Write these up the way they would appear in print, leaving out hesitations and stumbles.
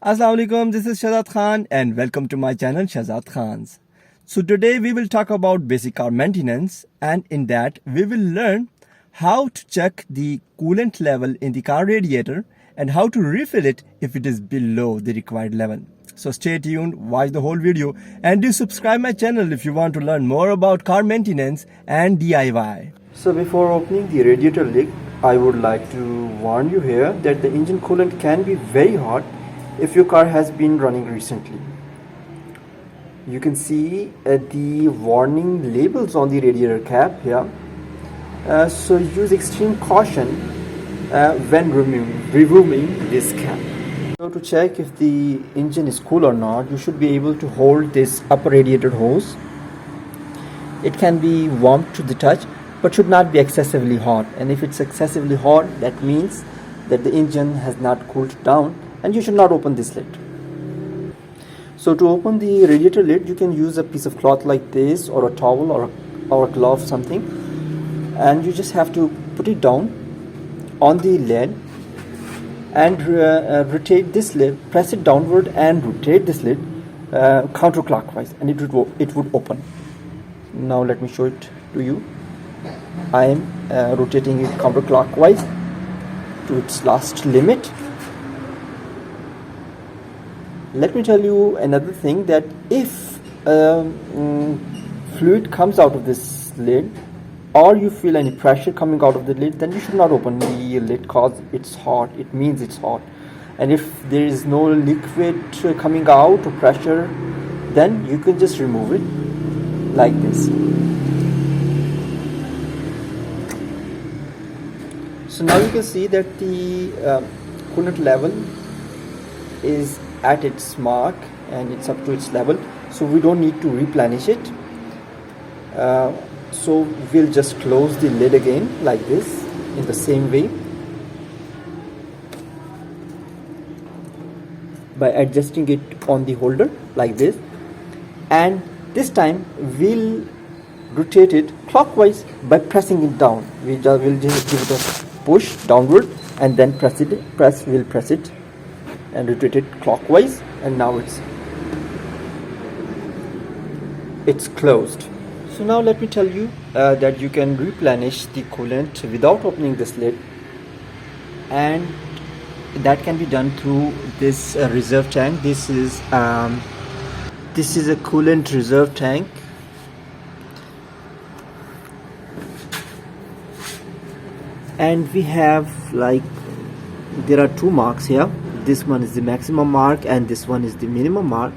Assalamu alaikum, this is Shahzad Khan and welcome to my channel Shahzad Khans. So today we will talk about basic car maintenance, and in that we will learn how to check the coolant level in the car radiator and how to refill it if it is below the required level. So stay tuned, watch the whole video and do subscribe my channel if you want to learn more about car maintenance and DIY. So before opening the radiator lid, I would like to warn you here that the engine coolant can be very hot if your car has been running recently. You can see the warning labels on the radiator cap here. So use extreme caution when removing this cap. So to check if the engine is cool or not, you should be able to hold this upper radiator hose. It can be warm to the touch but should not be excessively hot, and if it's excessively hot, that means that the engine has not cooled down and you should not open this lid. So to open the radiator lid, you can use a piece of cloth like this, or a towel, or a glove, something, and you just have to put it down on the lid and rotate this lid, press it downward and rotate this lid counterclockwise, and it would open. Now let me show it to you. I am rotating it counterclockwise to its last limit. Let me tell you another thing, that if fluid comes out of this lid, or you feel any pressure coming out of the lid, then you should not open the lid because it's hot. It means it's hot. And if there is no liquid coming out or pressure, then you can just remove it like this. So now you can see that the coolant level is at its mark and it's up to its level, so we don't need to replenish it. So we'll just close the lid again like this, in the same way, by adjusting it on the holder like this, and this time we'll rotate it clockwise by pressing it down. We'll just give it a push downward and then we'll press it and rotate it clockwise, and now it's closed. So now let me tell you that you can replenish the coolant without opening this lid, and that can be done through this reserve tank. This is a coolant reserve tank. And we have, like, there are two marks here. This one is the maximum mark and this one is the minimum mark,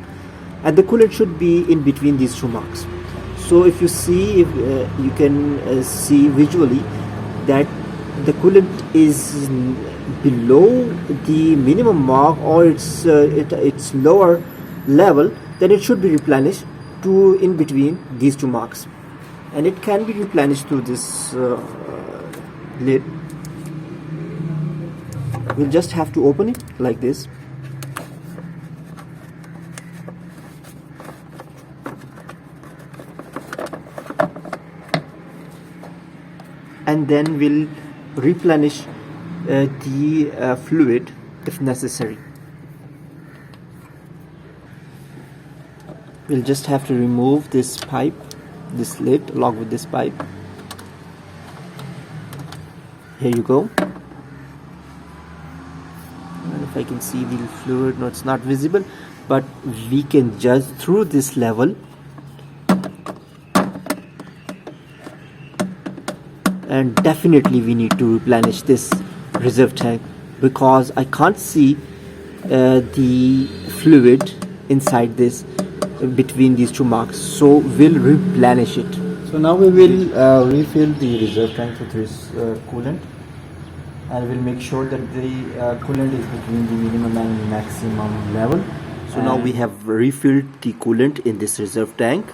and the coolant should be in between these two marks. So if you see, you can see visually that the coolant is below the minimum mark, or it's lower level, then it should be replenished to in between these two marks, and it can be replenished through this lid. We'll just have to open it like this, and then we'll replenish the fluid if necessary. We'll just have to remove this pipe, this lid, along with this pipe. Here you go. And if I can see the fluid, no, it's not visible, but we can judge through this level, and definitely we need to replenish this reserve tank because I can't see the fluid inside this, between these two marks, so we'll replenish it. So now we will refill the reserve tank with this coolant, and we'll make sure that the coolant is between the minimum and maximum level. So now we have refilled the coolant in this reserve tank,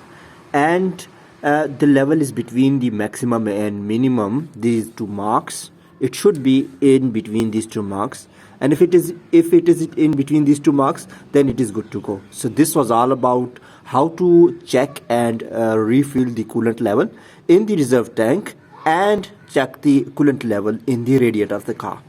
and the level is between the maximum and minimum, these two marks. It should be in between these two marks, and if it is in between these two marks, then it is good to go. So this was all about how to check and refill the coolant level in the reserve tank and check the coolant level in the radiator of the car.